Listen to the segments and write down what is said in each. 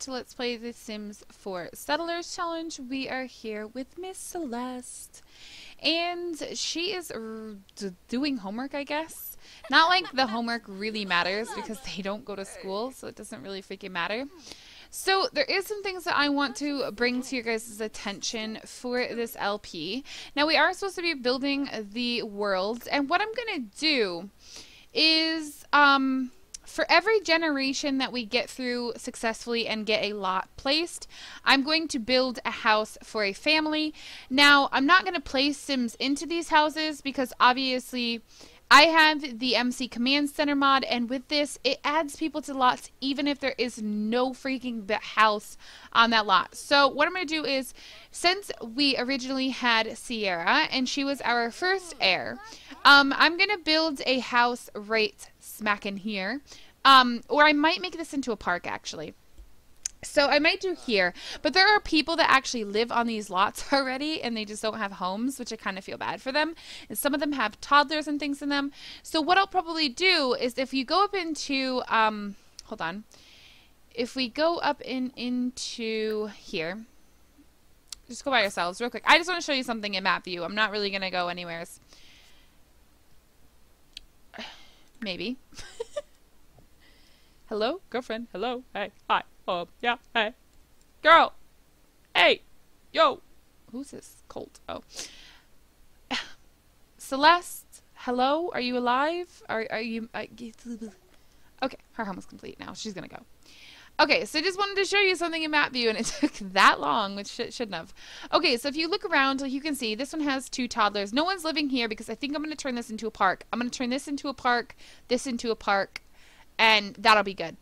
to Let's Play The Sims 4 Settlers Challenge. We are here with Miss Celeste. And she is doing homework, I guess. Not like the homework really matters because they don't go to school, so it doesn't really freaking matter. So there is some things that I want to bring to your guys' attention for this LP. Now we are supposed to be building the world, and what I'm going to do is for every generation that we get through successfully and get a lot placed, I'm going to build a house for a family. Now, I'm not going to place Sims into these houses because obviously I have the MC Command Center mod, and with this, it adds people to lots even if there is no freaking house on that lot. So what I'm going to do is, since we originally had Sierra, and she was our first heir, I'm going to build a house right smack in here. Or I might make this into a park, actually. So I might do here, but there are people that actually live on these lots already and they just don't have homes, which I kind of feel bad for them. And some of them have toddlers and things in them. So what I'll probably do is if you go up into, hold on. If we go up into here, just go by yourselves real quick. I just want to show you something in map view. I'm not really going to go anywhere. Maybe. Hello, girlfriend. Hello. Hey. Hi. Yeah. Hey. Girl. Hey. Yo. Who's this? Colt. Oh. Celeste. Hello. Are you alive? Are you? Okay. Her home is complete now. She's gonna go. Okay. So I just wanted to show you something in map view, and it took that long, which shouldn't have. Okay. So if you look around, like you can see, this one has 2 toddlers. No one's living here because I think I'm gonna turn this into a park. I'm gonna turn this into a park. This into a park. And that'll be good.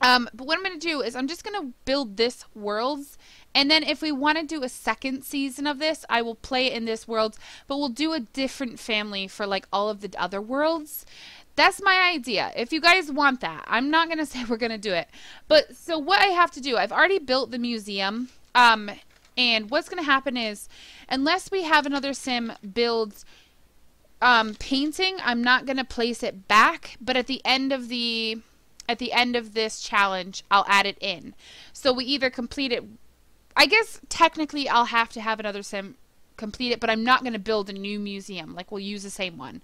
But what I'm going to do is I'm just going to build this worlds. And then if we want to do a second season of this, I will play it in this world. But we'll do a different family for like all of the other worlds. That's my idea. If you guys want that. I'm not going to say we're going to do it. But so what I have to do, I've already built the museum. And what's going to happen is unless we have another sim build painting, I'm not going to place it back, but at the end of this challenge, I'll add it in. So we either complete it, I guess technically I'll have to have another sim complete it, but I'm not going to build a new museum. Like we'll use the same one.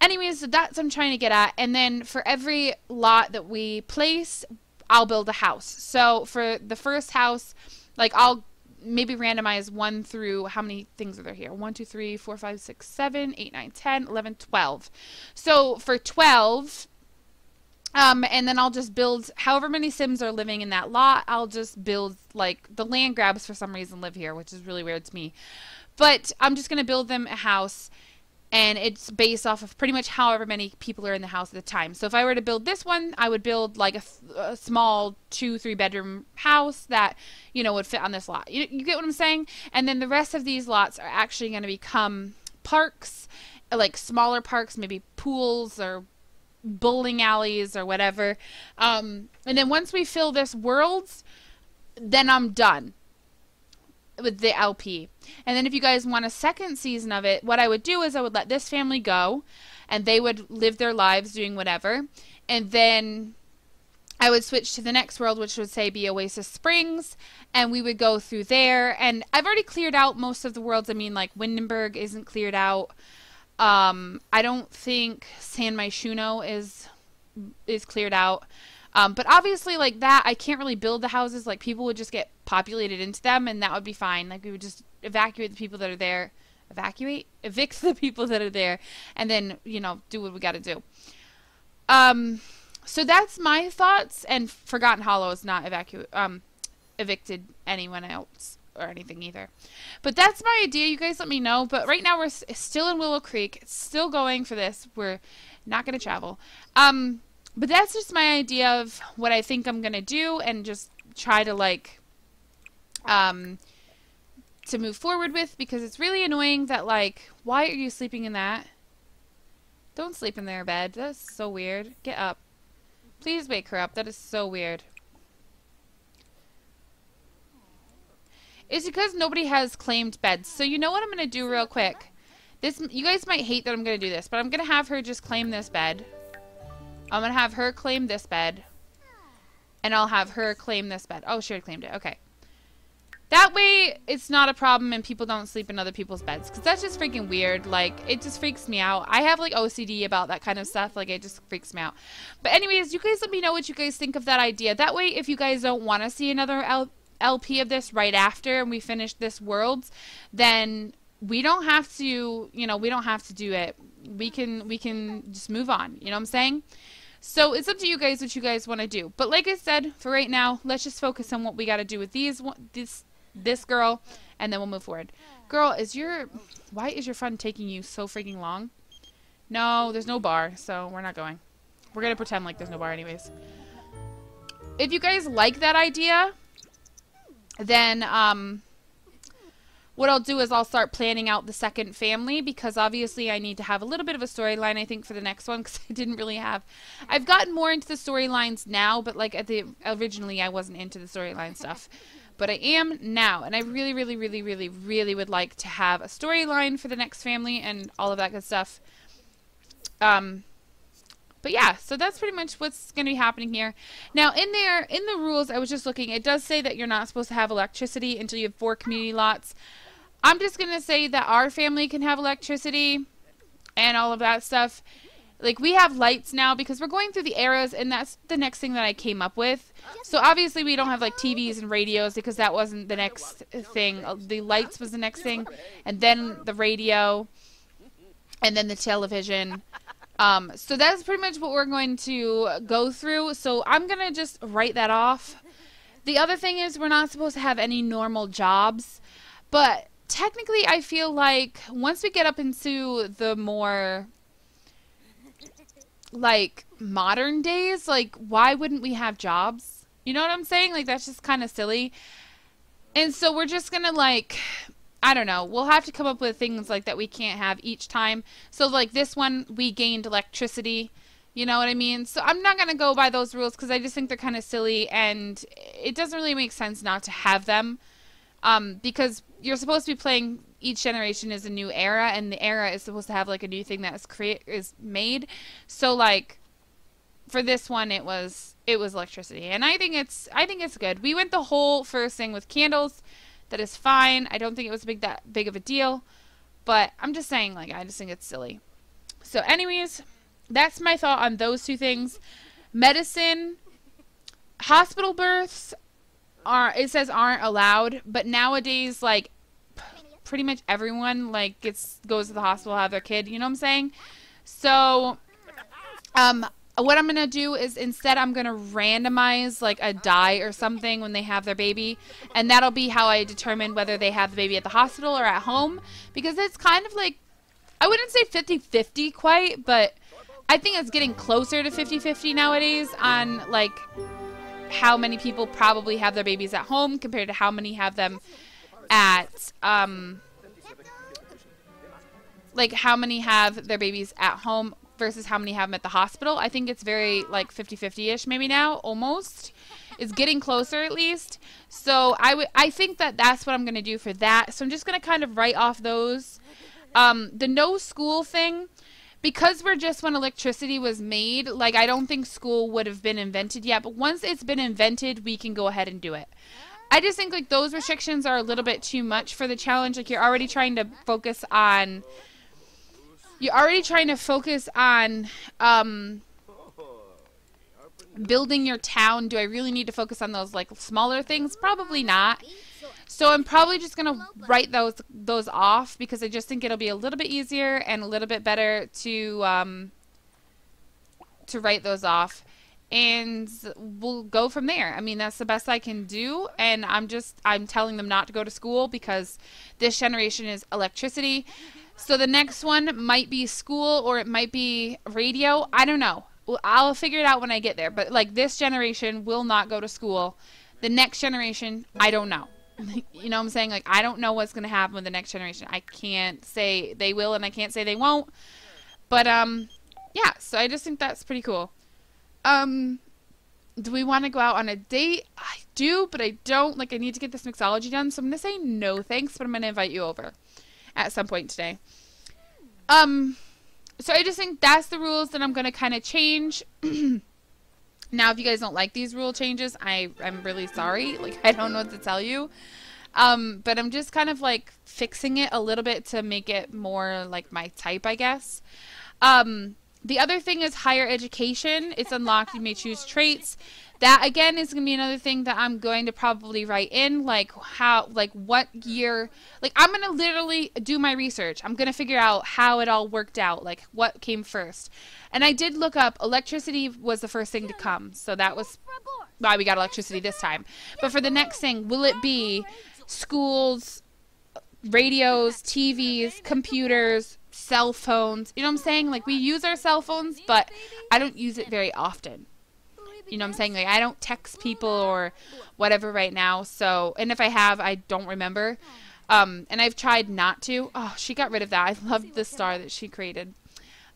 Anyways, so that's what I'm trying to get at. And then for every lot that we place, I'll build a house. So for the first house, like I'll maybe randomize 1 through, how many things are there here? 1, 2, 3, 4, 5, 6, 7, 8, 9, 10, 11, 12. So for 12, and then I'll just build however many Sims are living in that lot. I'll just build, like, the land grabs for some reason live here, which is really weird to me. But I'm just going to build them a house. And it's based off of pretty much however many people are in the house at the time. So if I were to build this one, I would build like a small 2-3 bedroom house that, you know, would fit on this lot. You get what I'm saying? And then the rest of these lots are actually going to become parks, like smaller parks, maybe pools or bowling alleys or whatever. And then once we fill this world, then I'm done with the LP. And then if you guys want a second season of it, what I would do is I would let this family go and they would live their lives doing whatever, and then I would switch to the next world, which would say be Oasis Springs, and we would go through there. And I've already cleared out most of the worlds. I mean, like Windenburg isn't cleared out. I don't think San Myshuno is cleared out. But obviously, like that, I can't really build the houses. Like, people would just get populated into them, and that would be fine. Like, we would just evacuate the people that are there. Evict the people that are there, and then, you know, do what we got to do. So that's my thoughts, and Forgotten Hollow is not evicted anyone else or anything either. But that's my idea. You guys let me know. But right now, we're still in Willow Creek. It's still going for this. We're not going to travel. But that's just my idea of what I think I'm going to do and just try to, like, to move forward with, because it's really annoying that, like, why are you sleeping in that? Don't sleep in their bed. That's so weird. Get up. Please wake her up. That is so weird. It's because nobody has claimed beds. So you know what I'm going to do real quick? You guys might hate that I'm going to do this, but I'm going to have her just claim this bed. I'm going to have her claim this bed. And I'll have her claim this bed. Oh, she already claimed it. Okay. That way, it's not a problem and people don't sleep in other people's beds. Because that's just freaking weird. Like, it just freaks me out. I have, like, OCD about that kind of stuff. Like, it just freaks me out. But anyways, you guys let me know what you guys think of that idea. That way, if you guys don't want to see another LP of this right after and we finish this Worlds, then we don't have to, you know, we don't have to do it. We can just move on. You know what I'm saying? So it's up to you guys what you guys want to do. But like I said, for right now, let's just focus on what we got to do with this girl, and then we'll move forward. Girl, why is your fun taking you so freaking long? No, there's no bar, so we're not going. We're going to pretend like there's no bar anyways. If you guys like that idea, then what I'll do is I'll start planning out the second family, because obviously I need to have a little bit of a storyline, I think, for the next one, because I didn't really have... I've gotten more into the storylines now, but like originally I wasn't into the storyline stuff. But I am now, and I really, really, really, really, really would like to have a storyline for the next family and all of that good stuff. But yeah, so that's pretty much what's going to be happening here. Now, in the rules, I was just looking, it does say that you're not supposed to have electricity until you have 4 community lots. I'm just going to say that our family can have electricity and all of that stuff. Like, we have lights now because we're going through the eras, and that's the next thing that I came up with. So, obviously, we don't have, like, TVs and radios because that wasn't the next thing. The lights was the next thing, and then the radio, and then the television. So, that's pretty much what we're going to go through. So, I'm going to just write that off. The other thing is we're not supposed to have any normal jobs, but technically, I feel like once we get up into the more... like modern days, like why wouldn't we have jobs? You know what I'm saying? Like that's just kind of silly. And so we're just gonna, like, I don't know, we'll have to come up with things like that we can't have each time. So like this one, we gained electricity, you know what I mean? So I'm not gonna go by those rules because I just think they're kind of silly, and it doesn't really make sense not to have them, because you're supposed to be playing, each generation is a new era, and the era is supposed to have like a new thing that is made. So like for this one, it was electricity, and I think it's good. We went the whole first thing with candles. That is fine. I don't think it was that big of a deal, but I'm just saying, like, I just think it's silly. So anyways, that's my thought on those two things. Medicine, hospital births it says aren't allowed, but nowadays, like, pretty much everyone, like, goes to the hospital to have their kid, you know what I'm saying? So, what I'm going to do is instead I'm going to randomize, like, a die or something when they have their baby, and that'll be how I determine whether they have the baby at the hospital or at home, because it's kind of like, I wouldn't say 50-50 quite, but I think it's getting closer to 50-50 nowadays on, like, how many people probably have their babies at home compared to how many have them at, like, how many have their babies at home versus how many have them at the hospital. I think it's very, like, 50-50-ish maybe now, almost. It's getting closer at least. So I think that's what I'm going to do for that. So I'm just going to kind of write off those. The no school thing, because we're just when electricity was made, like, I don't think school would have been invented yet. But once it's been invented, we can go ahead and do it. I just think, like, those restrictions are a little bit too much for the challenge. Like, you're already trying to focus on... building your town. Do I really need to focus on those, like, smaller things? Probably not. So I'm probably just going to write those off, because I just think it'll be a little bit easier and a little bit better to write those off. And we'll go from there. I mean, that's the best I can do. And I'm telling them not to go to school because this generation is electricity. So the next one might be school, or it might be radio. I don't know. I'll figure it out when I get there. But, like, this generation will not go to school. The next generation, I don't know. You know what I'm saying? Like, I don't know what's going to happen with the next generation. I can't say they will, and I can't say they won't. But, yeah. So I just think that's pretty cool. Do we want to go out on a date? I do, but I don't. Like, I need to get this mixology done. So I'm going to say no thanks, but I'm going to invite you over at some point today. So I just think that's the rules that I'm going to kind of change. Now, if you guys don't like these rule changes, I'm really sorry. Like, I don't know what to tell you. But I'm just kind of like fixing it a little bit to make it more like my type, I guess. The other thing is higher education. It's unlocked. You may choose traits. That again is going to be another thing that I'm going to probably write in, like what year, like I'm going to literally do my research. I'm going to figure out how it all worked out, like what came first. And I did look up, electricity was the first thing to come. So that was why we got electricity this time. But for the next thing, will it be schools, radios, TVs, computers, cell phones? You know what I'm saying? Like we use our cell phones, but I don't use it very often. You know what I'm saying? Like I don't text people or whatever right now. So, and if I have, I don't remember. And I've tried not to. Oh, she got rid of that. I loved the star that she created.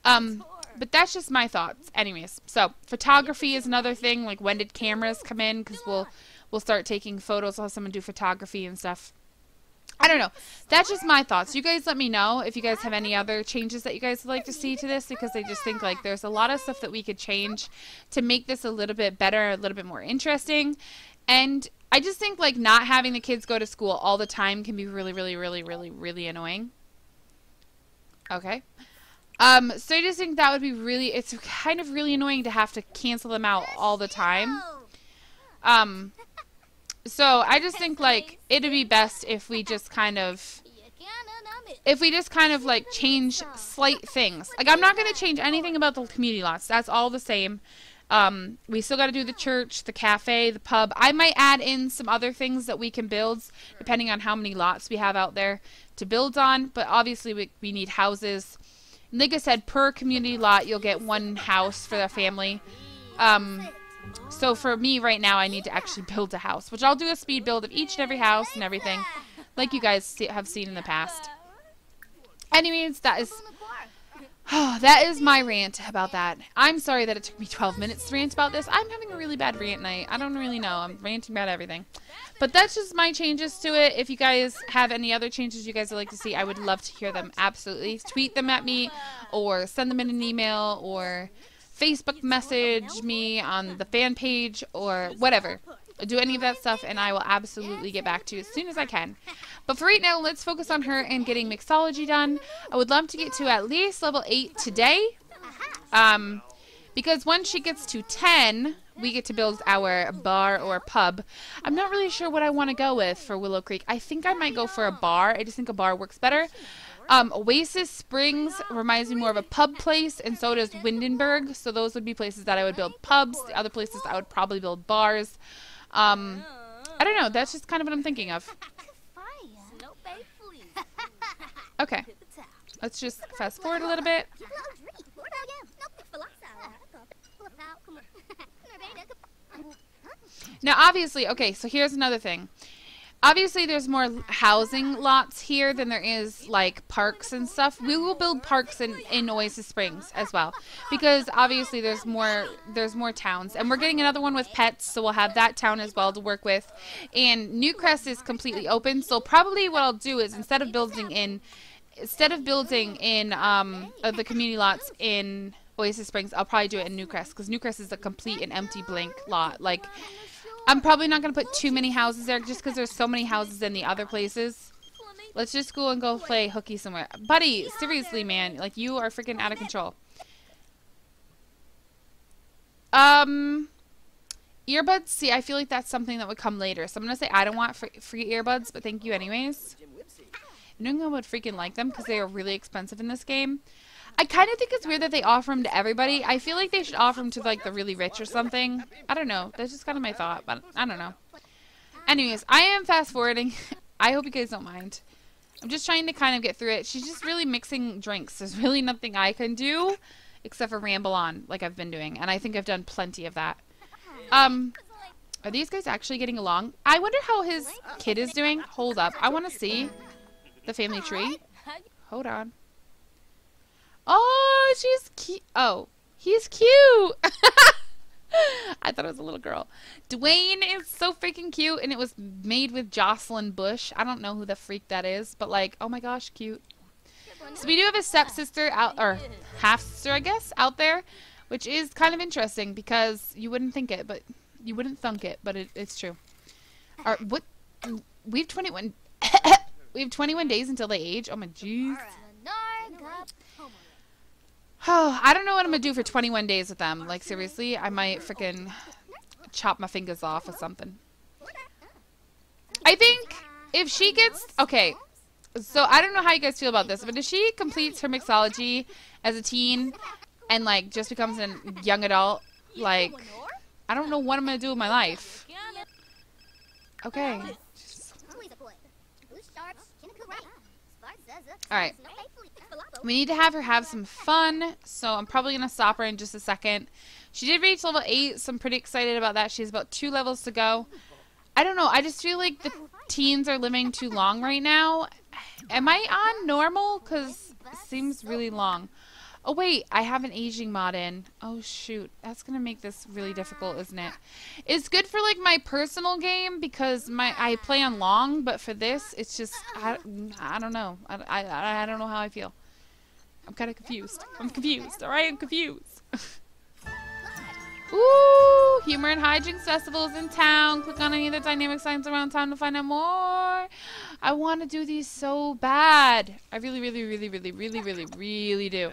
But that's just my thoughts. Anyways, so photography is another thing. Like when did cameras come in? Because we'll start taking photos. I'll have someone do photography and stuff. I don't know. That's just my thoughts. You guys let me know if you guys have any other changes that you guys would like to see to this, because I just think like there's a lot of stuff that we could change to make this a little bit better, a little bit more interesting. And I just think like not having the kids go to school all the time can be really, really, really, really, really annoying. Okay. So I just think that would be really, it's kind of really annoying to have to cancel them out all the time. So I just think like it'd be best if we just kind of like change slight things. Like I'm not going to change anything about the community lots. That's all the same. We still got to do the church, the cafe, the pub. I might add in some other things that we can build depending on how many lots we have out there to build on. But obviously we need houses. Like I said, per community lot, you'll get one house for the family. So for me right now, I need to actually build a house, which I'll do a speed build of each and every house and everything, like you guys have seen in the past. Anyways, that is my rant about that. I'm sorry that it took me 12 minutes to rant about this. I'm having a really bad rant night. I don't really know. I'm ranting about everything. But that's just my changes to it. If you guys have any other changes you guys would like to see, I would love to hear them. Absolutely. Tweet them at me or send them in an email or Facebook message me on the fan page or whatever. Do any of that stuff and I will absolutely get back to you as soon as I can. But for right now, let's focus on her and getting mixology done. I would love to get to at least level 8 today. Because once she gets to 10, we get to build our bar or pub. I'm not really sure what I want to go with for Willow Creek. I think I might go for a bar. I just think a bar works better. Oasis Springs reminds me more of a pub place, and so does Windenburg. So those would be places that I would build pubs. The other places I would probably build bars. I don't know. That's just kind of what I'm thinking of. Okay. Let's just fast forward a little bit. Now, obviously, okay, so here's another thing. Obviously, there's more housing lots here than there is, like, parks and stuff. We will build parks in Oasis Springs as well. Because, obviously, there's more towns. And we're getting another one with pets, so we'll have that town as well to work with. And Newcrest is completely open, so probably what I'll do is instead of building in the community lots in Oasis Springs, I'll probably do it in Newcrest. Because Newcrest is a complete and empty blank lot. Like, I'm probably not going to put too many houses there just because there's so many houses in the other places. Let's just go and go play hooky somewhere. Buddy, seriously, man. Like, you are freaking out of control. Earbuds? See, I feel like that's something that would come later. So I'm going to say I don't want free earbuds, but thank you anyways. No one would freaking like them because they are really expensive in this game. I kind of think it's weird that they offer them to everybody. I feel like they should offer them to, like, the really rich or something. I don't know. That's just kind of my thought, but I don't know. Anyways, I am fast-forwarding. I hope you guys don't mind. I'm just trying to kind of get through it. She's just really mixing drinks. There's really nothing I can do except for ramble on like I've been doing, and I think I've done plenty of that. Are these guys actually getting along? I wonder how his kid is doing. Hold up. I want to see the family tree. Hold on. Oh, she's cute. Oh, he's cute. I thought it was a little girl. Dwayne is so freaking cute, and it was made with Jocelyn Bush. I don't know who the freak that is, but like, oh my gosh, cute. So we do have a stepsister out, or half sister, I guess, out there which is kind of interesting because you wouldn't think it, but you wouldn't thunk it, but it's true. What? We have 21. We have 21 days until they age. Oh my jeez. Oh, I don't know what I'm gonna do for 21 days with them. Like seriously, I might freaking chop my fingers off or something. I think if she gets okay. So I don't know how you guys feel about this, but if she completes her mixology as a teen and like just becomes a young adult, like I don't know what I'm gonna do with my life. Okay. Alright. We need to have her have some fun, so I'm probably gonna stop her in just a second. She did reach level 8, so I'm pretty excited about that. She has about 2 levels to go. I don't know, I just feel like the teens are living too long right now. Am I on normal? Because it seems really long. Oh wait, I have an aging mod in. Oh shoot, that's gonna make this really difficult, isn't it? It's good for like my personal game because I play on long, but for this, it's just I don't know. I don't know how I feel. I'm kind of confused. I'm confused. All right, I'm confused. Ooh, Humor and Hijinks Festival is in town. Click on any of the dynamic signs around town to find out more. I want to do these so bad. I really, really, really, really, really, really, really do.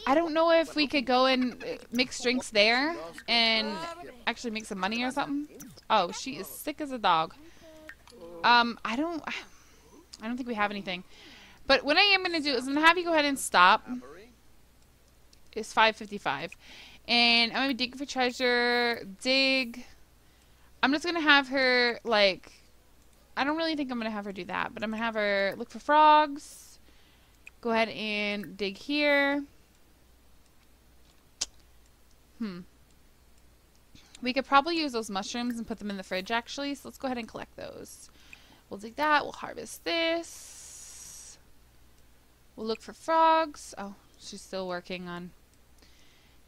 I don't know if we could go and mix drinks there and actually make some money or something. Oh, she is sick as a dog. I don't think we have anything. But what I am going to do is I'm going to have you go ahead and stop. It's 5:55. And I'm going to be digging for treasure. Dig. I'm just going to have her, like, I don't really think I'm going to have her do that. But I'm going to have her look for frogs. Go ahead and dig here. We could probably use those mushrooms and put them in the fridge, actually. So let's go ahead and collect those. We'll dig that. We'll harvest this. We'll look for frogs. Oh, she's still working on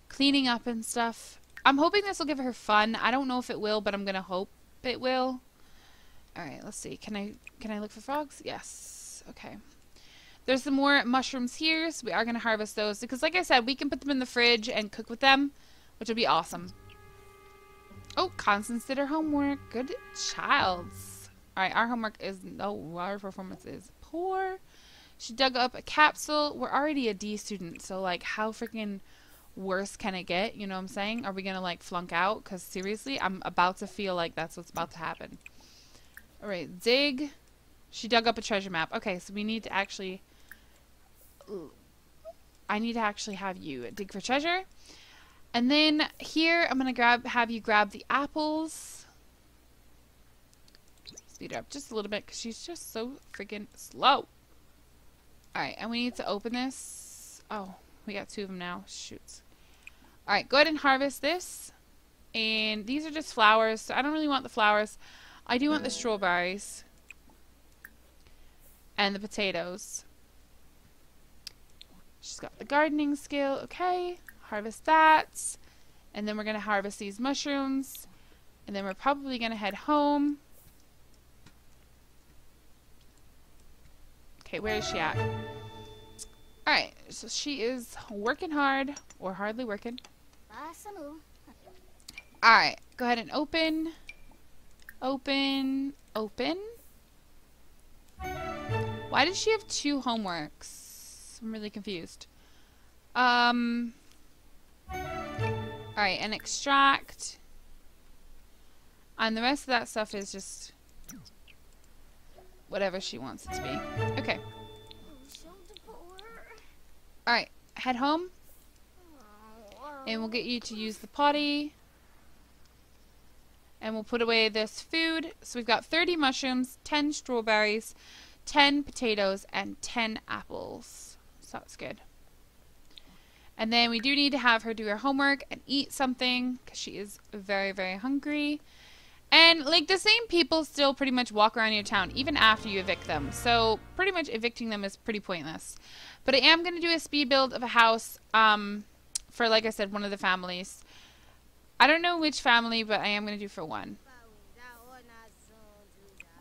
cleaning up and stuff. I'm hoping this will give her fun. I don't know if it will, but I'm gonna hope it will. Alright, let's see. Can I look for frogs? Yes. Okay. There's some more mushrooms here, so we are gonna harvest those because like I said, we can put them in the fridge and cook with them, which would be awesome. Oh, Constance did her homework. Good child. Alright, our homework is our performance is poor. She dug up a capsule. We're already a D student, so like how freaking worse can it get? You know what I'm saying? Are we gonna like flunk out? Because seriously, I'm about to feel like that's what's about to happen. Alright, dig. She dug up a treasure map. Okay, so we need to actually I need to actually have you dig for treasure. And then here I'm gonna have you grab the apples. Speed her up just a little bit because she's just so freaking slow. Alright, and we need to open this. Oh, we got 2 of them now. Shoots. Alright, go ahead and harvest this. And these are just flowers, so I don't really want the flowers. I do want the strawberries. And the potatoes. She's got the gardening skill. Okay, harvest that. And then we're going to harvest these mushrooms. And then we're probably going to head home. Okay, where is she at? Alright, so she is working hard, or hardly working. Alright, go ahead and open. Open. Open. Why does she have 2 homeworks? I'm really confused. Alright, and extract. And the rest of that stuff is just whatever she wants it to be. Okay. Alright, head home. And we'll get you to use the potty. And we'll put away this food. So we've got 30 mushrooms, 10 strawberries, 10 potatoes, and 10 apples. So that's good. And then we do need to have her do her homework and eat something because she is very, very hungry. And like the same people still pretty much walk around your town even after you evict them. So pretty much evicting them is pretty pointless. But I am going to do a speed build of a house for, like I said, one of the families. I don't know which family, but I am going to do for one.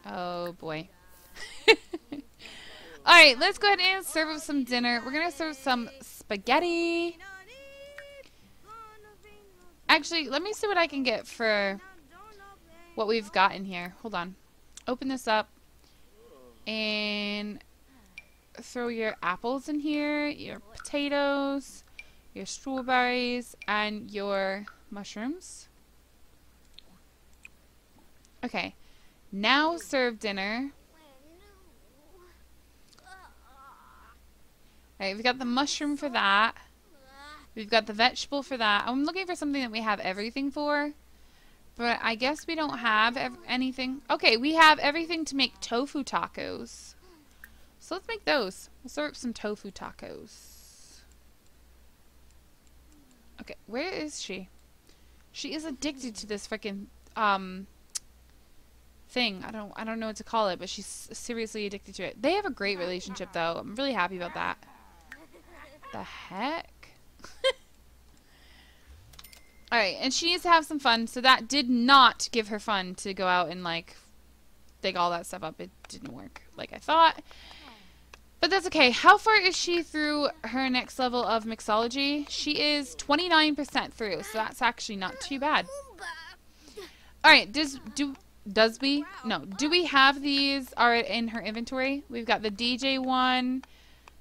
Oh boy. Alright, let's go ahead and serve up some dinner. We're going to serve some spaghetti. Actually, let me see what I can get for what we've got in here. Hold on. Open this up and throw your apples in here, your potatoes, your strawberries, and your mushrooms. Okay. Now serve dinner. Alright, we've got the mushroom for that. We've got the vegetable for that. I'm looking for something that we have everything for. But I guess we don't have anything. Okay, we have everything to make tofu tacos. So let's make those. We'll serve up some tofu tacos. Okay, where is she? She is addicted to this freaking thing. I don't know what to call it, but she's seriously addicted to it. They have a great relationship though. I'm really happy about that. The heck? Alright, and she needs to have some fun, so that did not give her fun to go out and, like, dig all that stuff up. It didn't work like I thought. But that's okay. How far is she through her next level of mixology? She is 29% through, so that's actually not too bad. Alright, do we have these are in her inventory? We've got the DJ one,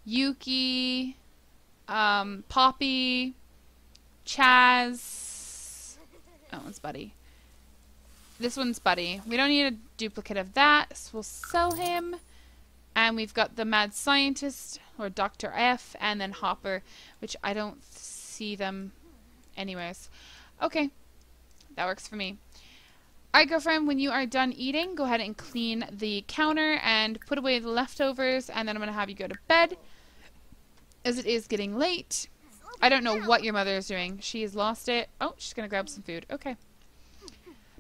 Yuki, Poppy, Chaz. Oh, it's Buddy. This one's Buddy. We don't need a duplicate of that, so we'll sell him. And we've got the Mad Scientist, or Dr. F, and then Hopper, which I don't see them anyways. Okay, that works for me. Alright, girlfriend, when you are done eating, go ahead and clean the counter and put away the leftovers, and then I'm going to have you go to bed, as it is getting late. I don't know what your mother is doing. She has lost it. Oh, she's going to grab some food. Okay.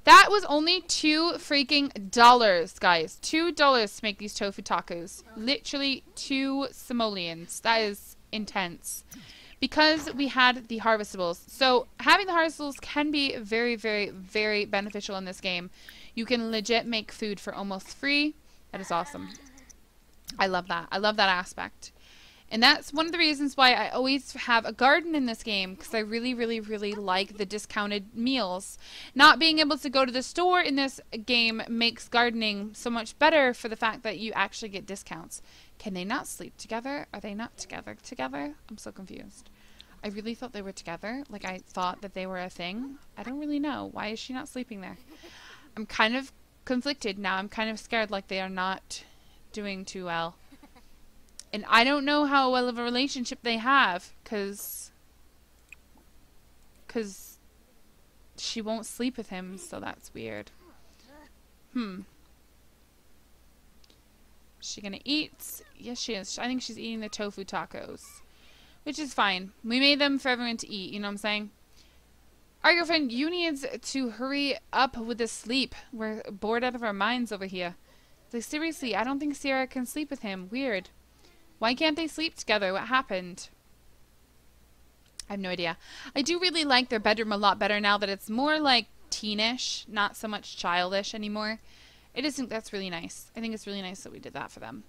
That was only $2 freaking dollars, guys. $2 to make these tofu tacos. Literally 2 simoleons. That is intense. Because we had the harvestables. So having the harvestables can be very, very, very beneficial in this game. You can legit make food for almost free. That is awesome. I love that. I love that aspect. And that's one of the reasons why I always have a garden in this game, because I really, really, really like the discounted meals. Not being able to go to the store in this game makes gardening so much better for the fact that you actually get discounts. Can they not sleep together? Are they not together? I'm so confused. I really thought they were together. Like, I thought that they were a thing. I don't really know. Why is she not sleeping there? I'm kind of conflicted now. I'm kind of scared like they are not doing too well. And I don't know how well of a relationship they have, cause she won't sleep with him, so that's weird. Is she gonna eat? Yes, she is. I think she's eating the tofu tacos, which is fine. We made them for everyone to eat, you know what I'm saying? Our girlfriend, you need to hurry up with the sleep. We're bored out of our minds over here. Like, seriously, I don't think Sierra can sleep with him. Weird. Why can't they sleep together? What happened? I have no idea. I do really like their bedroom a lot better now that it's more like teenish, not so much childish anymore. I just think that's really nice. I think it's really nice that we did that for them.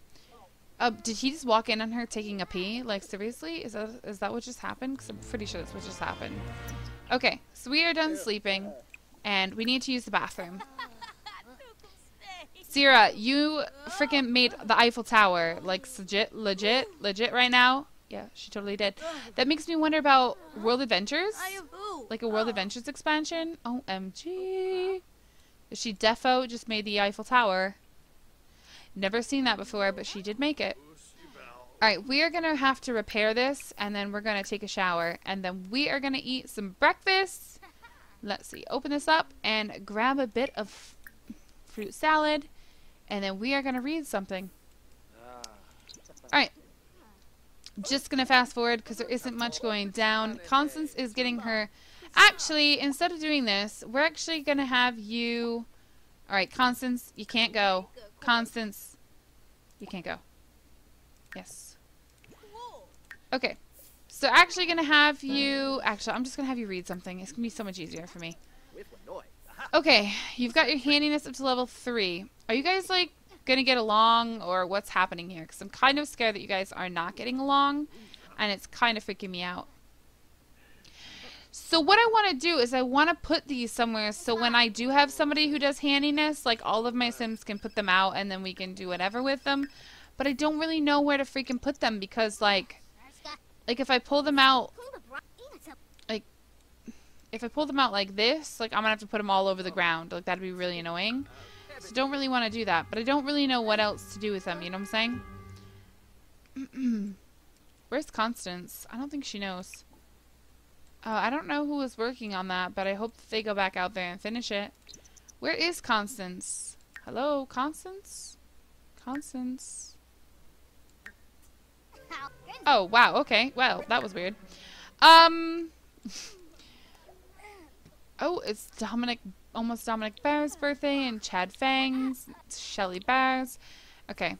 Did he just walk in on her taking a pee? Like, seriously? Is that what just happened? Because I'm pretty sure that's what just happened. Okay, so we are done sleeping, and we need to use the bathroom. Sierra, you freaking made the Eiffel Tower, like, legit right now. Yeah, she totally did. That makes me wonder about World Adventures, like a World Adventures expansion. OMG. She defo just made the Eiffel Tower. Never seen that before, but she did make it. Alright, we are going to have to repair this, and then we're going to take a shower, and then we are going to eat some breakfast. Let's see, open this up and grab a bit of fruit salad. And then we are going to read something. Alright. Just going to fast forward because there isn't much going down. Constance is getting her... Actually, instead of doing this, we're actually going to have you... Alright, Constance, you can't go. Constance, you can't go. Yes. Okay. So actually going to have you... Actually, I'm just going to have you read something. It's going to be so much easier for me. Okay, you've got your handiness up to level 3. Are you guys, like, gonna get along, or what's happening here? Because I'm kind of scared that you guys are not getting along, and it's kind of freaking me out. So what I want to do is I want to put these somewhere so when I do have somebody who does handiness, like all of my Sims can put them out and then we can do whatever with them. But I don't really know where to freaking put them because like if I pull them out, like if I pull them out like this, like I'm gonna have to put them all over the ground. Like that'd be really annoying. So don't really want to do that. But I don't really know what else to do with them. You know what I'm saying? Where's Constance? I don't think she knows. I don't know who was working on that, but I hope that they go back out there and finish it. Where is Constance? Hello, Constance? Constance? Oh, wow, okay. Well, that was weird. Oh, it's almost Dominic Bear's birthday, and Chad Fang's, Shelly Bear's. Okay.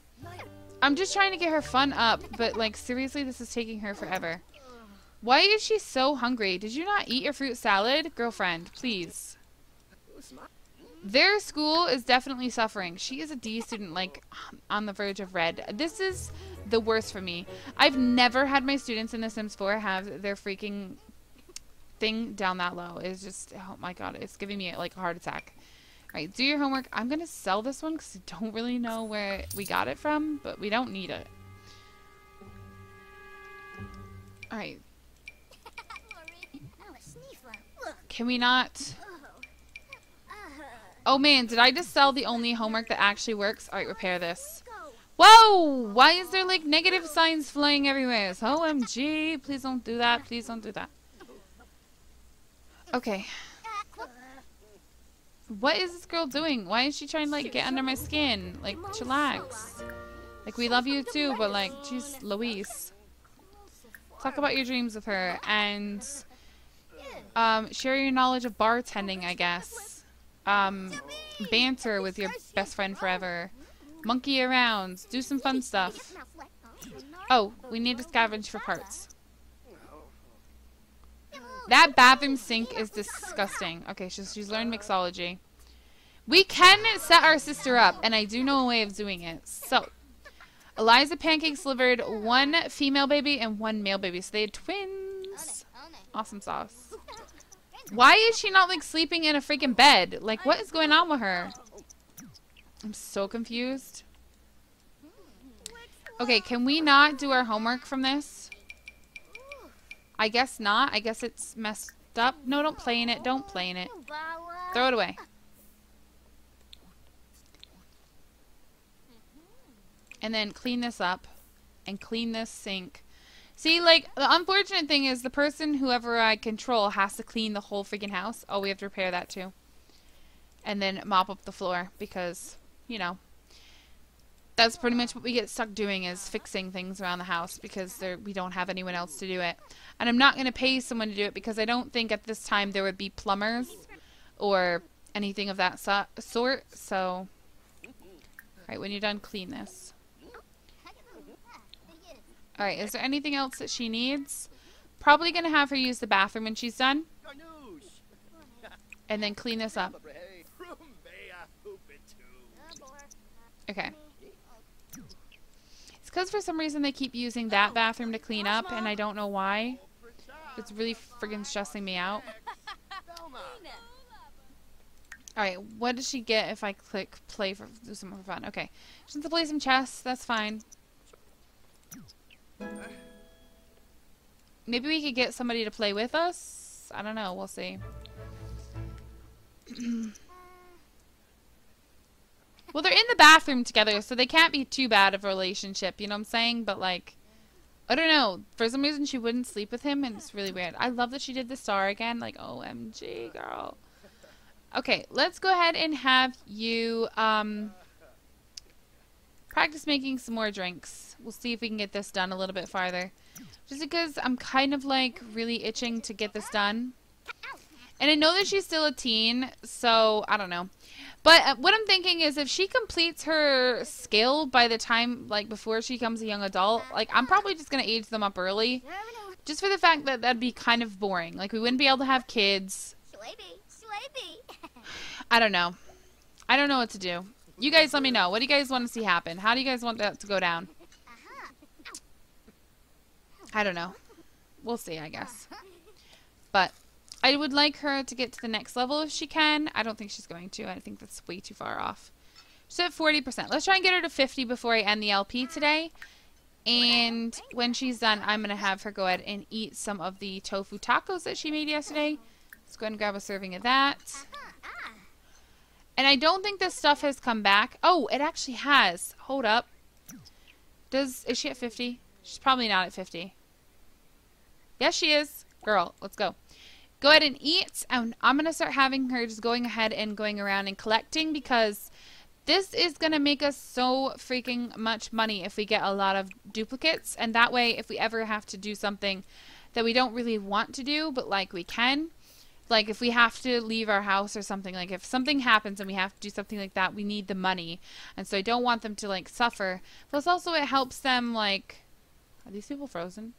I'm just trying to get her fun up, but, like, seriously, this is taking her forever. Why is she so hungry? Did you not eat your fruit salad? Girlfriend, please. Their school is definitely suffering. She is a D student, like, on the verge of red. This is the worst for me. I've never had my students in The Sims 4 have their freaking thing down that low. It's just, oh my god, it's giving me, like, a heart attack. Alright, do your homework. I'm going to sell this one because I don't really know where we got it from, but we don't need it. Alright. Can we not? Oh man, did I just sell the only homework that actually works? Alright, repair this. Whoa! Why is there like negative signs flying everywhere? OMG, please don't do that. Please don't do that. Okay. What is this girl doing? Why is she trying to like get under my skin? Like, chillax. Like, we love you too, but like, jeez Louise. Talk about your dreams with her and share your knowledge of bartending, I guess. Banter with your best friend forever. Monkey around. Do some fun stuff. Oh, we need to scavenge for parts. That bathroom sink is disgusting. Okay, she's learned mixology. We can set our sister up, and I do know a way of doing it. So, Eliza Pancakes delivered 1 female baby and 1 male baby. So they had twins. Awesome sauce. Why is she not, like, sleeping in a freaking bed? Like, what is going on with her? I'm so confused. Okay, can we not do our homework from this? I guess not. I guess it's messed up. No, don't play in it. Don't play in it. Throw it away. And then clean this up. And clean this sink. See, like, the unfortunate thing is the person, whoever I control, has to clean the whole freaking house. Oh, we have to repair that too. And then mop up the floor because, you know, that's pretty much what we get stuck doing is fixing things around the house because we don't have anyone else to do it. And I'm not going to pay someone to do it because I don't think at this time there would be plumbers or anything of that sort. So, alright, when you're done, clean this. Alright, is there anything else that she needs? Probably going to have her use the bathroom when she's done. And then clean this up. Okay. It's because for some reason they keep using that bathroom to clean up, and I don't know why. It's really friggin' stressing me out. Alright, what does she get if I click play for do some more fun? Okay. She wants to play some chess. That's fine. Maybe we could get somebody to play with us? I don't know. We'll see. Well, they're in the bathroom together, so they can't be too bad of a relationship. You know what I'm saying? But, like, I don't know. For some reason, she wouldn't sleep with him, and it's really weird. I love that she did the star again. Like, OMG, girl. Okay, let's go ahead and have you practice making some more drinks. We'll see if we can get this done a little bit farther. Just because I'm kind of, like, really itching to get this done. And I know that she's still a teen, so I don't know. But what I'm thinking is if she completes her skill by the time, like, before she becomes a young adult, like, I'm probably just going to age them up early. Just for the fact that that'd be kind of boring. Like, we wouldn't be able to have kids. I don't know. I don't know what to do. You guys let me know. What do you guys want to see happen? How do you guys want that to go down? I don't know. We'll see, I guess. But I would like her to get to the next level if she can. I don't think she's going to. I think that's way too far off. She's at 40%. Let's try and get her to 50 before I end the LP today. And when she's done, I'm going to have her go ahead and eat some of the tofu tacos that she made yesterday. Let's go ahead and grab a serving of that. And I don't think this stuff has come back. Oh, it actually has. Hold up. Is she at 50? She's probably not at 50. Yes, she is. Girl, let's go. Go ahead and eat. And I'm going to start having her just going ahead and going around and collecting, because this is going to make us so freaking much money if we get a lot of duplicates. And that way, if we ever have to do something that we don't really want to do, but like we can, like if we have to leave our house or something, like if something happens and we have to do something like that, we need the money. And so I don't want them to like suffer. Plus also it helps them like, are these people frozen?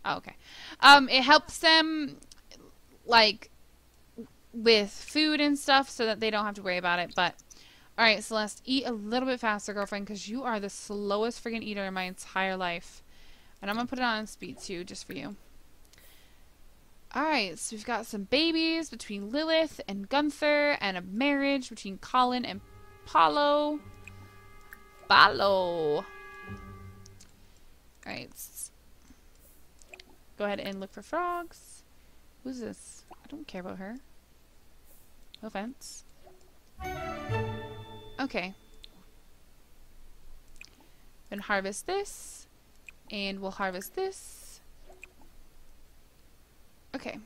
Oh, okay. It helps them like with food and stuff so that they don't have to worry about it. But alright, Celeste, eat a little bit faster, girlfriend, because you are the slowest friggin' eater in my entire life. And I'm going to put it on speed 2 just for you. Alright, so we've got some babies between Lilith and Gunther, and a marriage between Colin and Paulo. Alright, go ahead and look for frogs. Who's this? I don't care about her. No offense. Okay. Then harvest this. And we'll harvest this. Okay.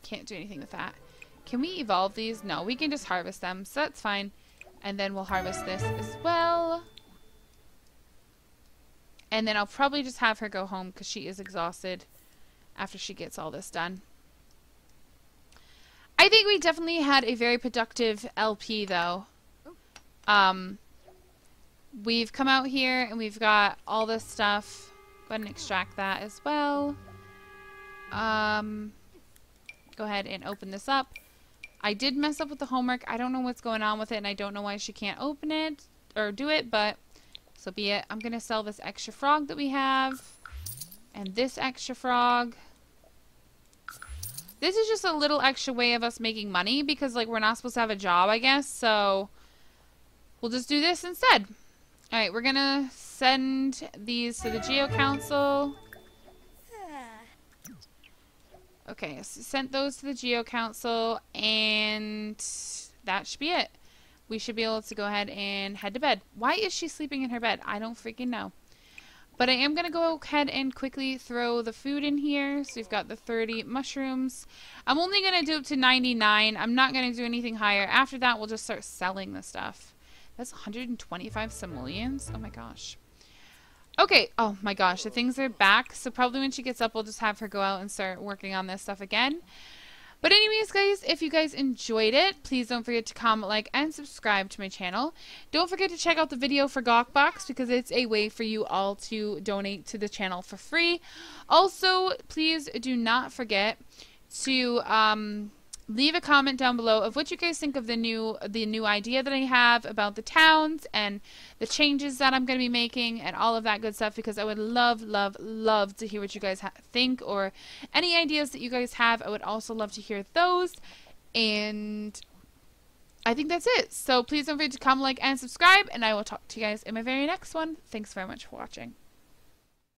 Can't do anything with that. Can we evolve these? No, we can just harvest them. So that's fine. And then we'll harvest this as well. And then I'll probably just have her go home because she is exhausted after she gets all this done. I think we definitely had a very productive LP though. We've come out here and we've got all this stuff. Go ahead and extract that as well. Go ahead and open this up. I did mess up with the homework. I don't know what's going on with it, and I don't know why she can't open it or do it, but so be it. I'm going to sell this extra frog that we have and this extra frog. This is just a little extra way of us making money because like we're not supposed to have a job, I guess, so we'll just do this instead. Alright, we're going to send these to the Geo Council. Okay, so sent those to the Geo Council, and that should be it. We should be able to go ahead and head to bed. Why is she sleeping in her bed? I don't freaking know. But I am going to go ahead and quickly throw the food in here. So we've got the 30 mushrooms. I'm only going to do up to 99. I'm not going to do anything higher. After that, we'll just start selling the stuff. That's 125 simoleons. Oh my gosh. Okay, oh my gosh, the things are back, so probably when she gets up, we'll just have her go out and start working on this stuff again. But anyways, guys, if you guys enjoyed it, please don't forget to comment, like, and subscribe to my channel. Don't forget to check out the video for Gawkbox, because it's a way for you all to donate to the channel for free. Also, please do not forget to leave a comment down below of what you guys think of the new idea that I have about the towns and the changes that I'm going to be making and all of that good stuff, because I would love, love, love to hear what you guys think, or any ideas that you guys have. I would also love to hear those. And I think that's it. So please don't forget to comment, like, and subscribe, and I will talk to you guys in my very next one. Thanks very much for watching.